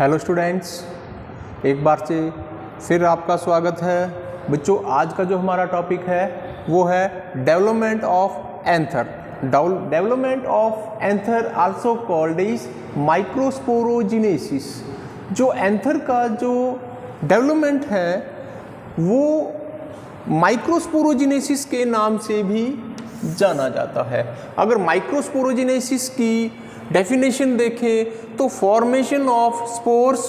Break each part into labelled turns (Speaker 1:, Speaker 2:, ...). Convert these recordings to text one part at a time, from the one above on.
Speaker 1: Hello students, एक बार से फिर आपका स्वागत है। बच्चों, आज का जो हमारा टॉपिक है वो है development of anther. Development of anther also called is microsporogenesis. जो एंथर का जो डेवलपमेंट है वो माइक्रोस्पोरोजिनेसिस के नाम से भी जाना जाता है। अगर माइक्रोस्पोरोजिनेसिस की डेफिनेशन देखें तो formation of spores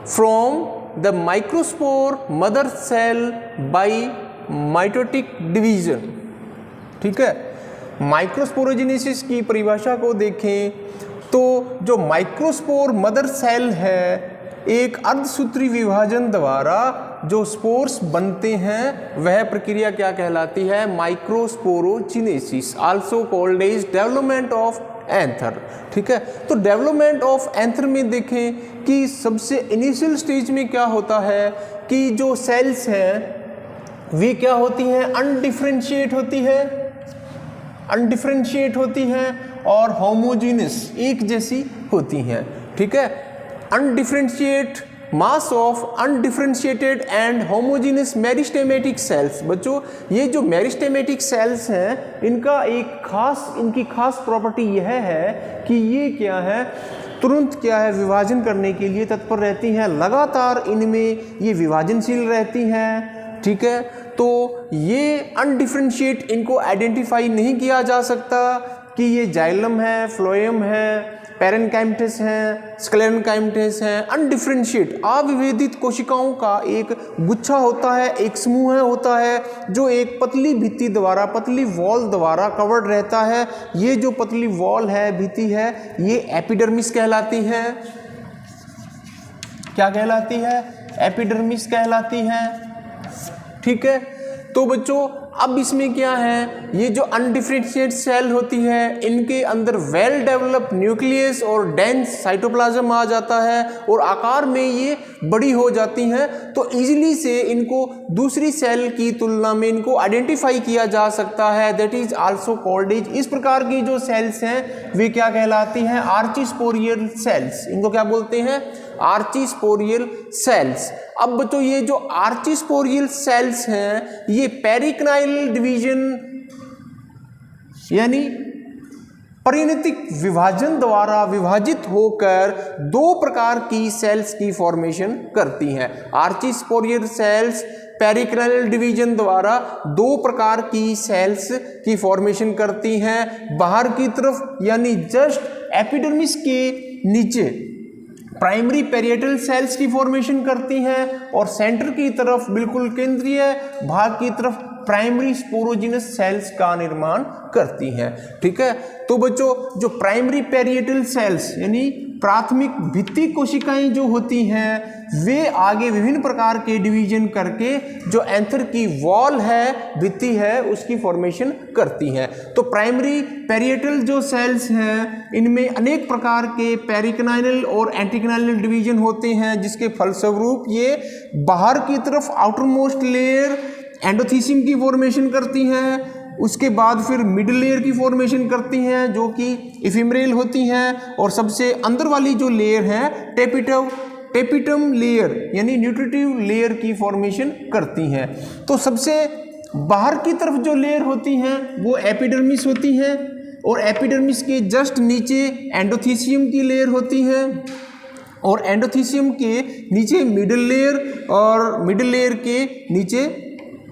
Speaker 1: from the microspore mother cell by mitotic division. ठीक है, माइक्रोस्पोरोजिनेसिस की परिभाषा को देखें तो जो माइक्रोस्पोर मदर सेल है, एक अर्धसूत्री विभाजन द्वारा जो स्पोर्स बनते हैं वह प्रक्रिया क्या कहलाती है? Microsporogenesis, also called as development of anther. ठीक है, तो डेवलपमेंट ऑफ एंथर में देखें कि सबसे इनिशियल स्टेज में क्या होता है कि जो सेल्स हैं वे क्या होती हैं? अनडिफरेंशिएट होती हैं और होमोजेनस, एक जैसी होती हैं। ठीक है, अनडिफरेंशिएट mass of undifferentiated and homogeneous meristematic cells. बच्चों, ये जो मेरिस्टेमेटिक सेल्स हैं इनकी खास प्रॉपर्टी यह है कि ये क्या है, तुरंत क्या है, विभाजन करने के लिए तत्पर रहती हैं, लगातार इनमें ये विभाजनशील रहती हैं। ठीक है, तो ये अनडिफरेंशिएट, इनको आइडेंटिफाई नहीं किया जा सकता कि ये जाइलम है, फ्लोएम है, पैरेन्काइमटस है, स्क्लेरेन्काइमटस है। अनडिफरेंशिएट, अविभेदित कोशिकाओं का एक गुच्छा होता है, एक समूह होता है जो एक पतली भित्ति द्वारा, पतली वॉल द्वारा कवर्ड रहता है। ये जो पतली वॉल है, भित्ति है, ये एपिडर्मिस कहलाती है। क्या कहलाती है? एपिडर्मिस कहलाती है। ठीक है, तो बच्चों अब इसमें क्या है, ये जो अनडिफरेंशिएट सेल होती है इनके अंदर वेल डेवलप न्यूक्लियस और डेंस साइटोप्लाज्म आ जाता है और आकार में ये बड़ी हो जाती हैं, तो इजीली से इनको दूसरी सेल की तुलना में इनको आइडेंटिफाई किया जा सकता है। That is also called is, इस प्रकार की जो सेल्स हैं वे क्या कहलाती हैं? आर्चिस्पोरियल सेल्स। इनको क्या बोलते हैं? आर्चिस्पोरियल सेल्स। अब बच्चों, ये जो आर्चिस्पोरियल सेल्स हैं ये पेरिक्नाइल डिवीजन यानी परिणतिक विभाजन द्वारा विभाजित होकर दो प्रकार की सेल्स की फॉर्मेशन करती हैं। आर्चिस्पोरियल सेल्स पेरिक्नाइल डिवीजन द्वारा दो प्रकार की सेल्स की फॉर्मेशन करती हैं। बाहर की तरफ यानी जस्ट एपिडर्मिस के नीचे प्राइमरी पेरिएटल सेल्स की फॉर्मेशन करती हैं और सेंटर की तरफ, बिल्कुल केंद्रीय भाग की तरफ, प्राइमरी स्पोरोजिनस सेल्स का निर्माण करती हैं। ठीक है, तो बच्चों, जो प्राइमरी पेरिएटल सेल्स यानी प्राथमिक भित्ति कोशिकाएं जो होती हैं वे आगे विभिन्न प्रकार के डिवीजन करके जो एंथर की वॉल है, भित्ति है, उसकी फॉर्मेशन करती हैं। तो प्राइमरी पेरिएटल जो सेल्स हैं इनमें अनेक प्रकार के पेरिक्नाइनल और एंटीक्नाइनल डिवीजन होते हैं, जिसके फलस्वरूप ये बाहर की तरफ आउटर मोस्ट लेयर एंडोथीसियम की फॉर्मेशन करती हैं, उसके बाद फिर मिडिल लेयर की फॉर्मेशन करती हैं जो कि इफिमरेल होती हैं, और सबसे अंदर वाली जो लेयर है टेपिटम लेयर यानी न्यूट्रिटिव लेयर की फॉर्मेशन करती हैं। तो सबसे बाहर की तरफ जो लेयर होती हैं वो एपिडर्मिस होती हैं और एपिडर्मिस के जस्ट नीचे एंडोथीसियम की लेयर होती है और एंडोथीसियम के नीचे मिडिल लेयर और मिडिल लेयर के नीचे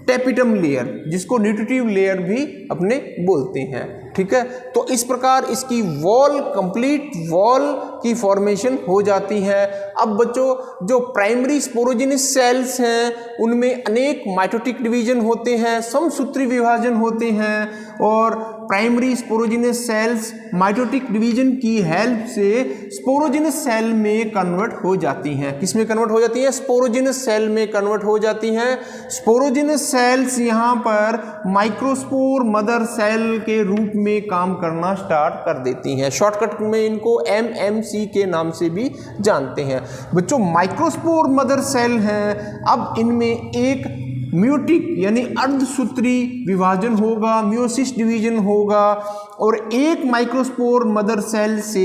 Speaker 1: टेपिटम लेयर, जिसको न्यूट्रिटिव लेयर भी अपने बोलते हैं। ठीक है, तो इस प्रकार इसकी वॉल, कंप्लीट वॉल की फॉर्मेशन हो जाती है। अब बच्चों, जो प्राइमरी स्पोरोजिनस सेल्स हैं उनमें अनेक माइटोटिक डिवीजन होते हैं, समसूत्री विभाजन होते हैं और primary sporogenous sales mitotic division की हेल्प से स्पोरोजिनस सेल में कन्वर्ट हो जाती हैं। किस में कन्वर्ट हो जाती हैं? स्पोरोजिनस सेल में कन्वर्ट हो जाती हैं। स्पोरोजिनस सेल्स यहाँ पर माइक्रोस्पोर मदर सेल के रूप में काम करना स्टार्ट कर देती हैं। शॉर्टकट में इनको MMC के नाम से भी जानते हैं। बच्चों, माइक्रोस्पोर मदर सेल हैं, अब इनमें एक म्यूटिक यानी अर्धसूत्री विभाजन होगा, म्योसिस डिवीजन होगा और एक माइक्रोस्पोर मदर सेल से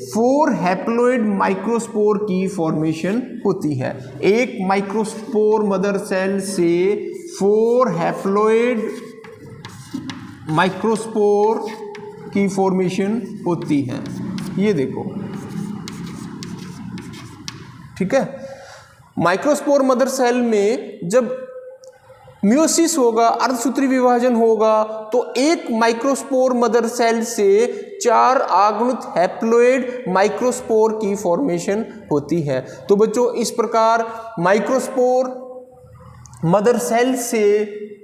Speaker 1: 4 हैप्लॉइड माइक्रोस्पोर की फॉर्मेशन होती है। एक माइक्रोस्पोर मदर सेल से 4 हैप्लॉइड माइक्रोस्पोर की फॉर्मेशन होती है। ये देखो, ठीक है। माइक्रोस्पोर मदर सेल में जब मियोसिस होगा, अर्धसूत्री विभाजन होगा, तो एक माइक्रोस्पोर मदर सेल से 4 आगुणित हैप्लॉइड माइक्रोस्पोर की फॉर्मेशन होती है। तो बच्चों इस प्रकार माइक्रोस्पोर मदर सेल से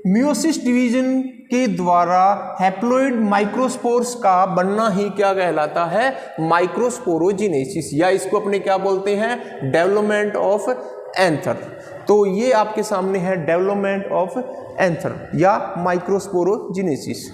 Speaker 1: मियोसिस डिवीजन के द्वारा हैप्लॉइड माइक्रोस्पोर्स का बनना ही क्या कहलाता है? माइक्रोस्पोरोजिनेसिस, या इसको अपने क्या बोलते हैं? Development of anther. तो ये आपके सामने है डेवलपमेंट ऑफ एंथर या माइक्रोस्पोरोजिनेसिस।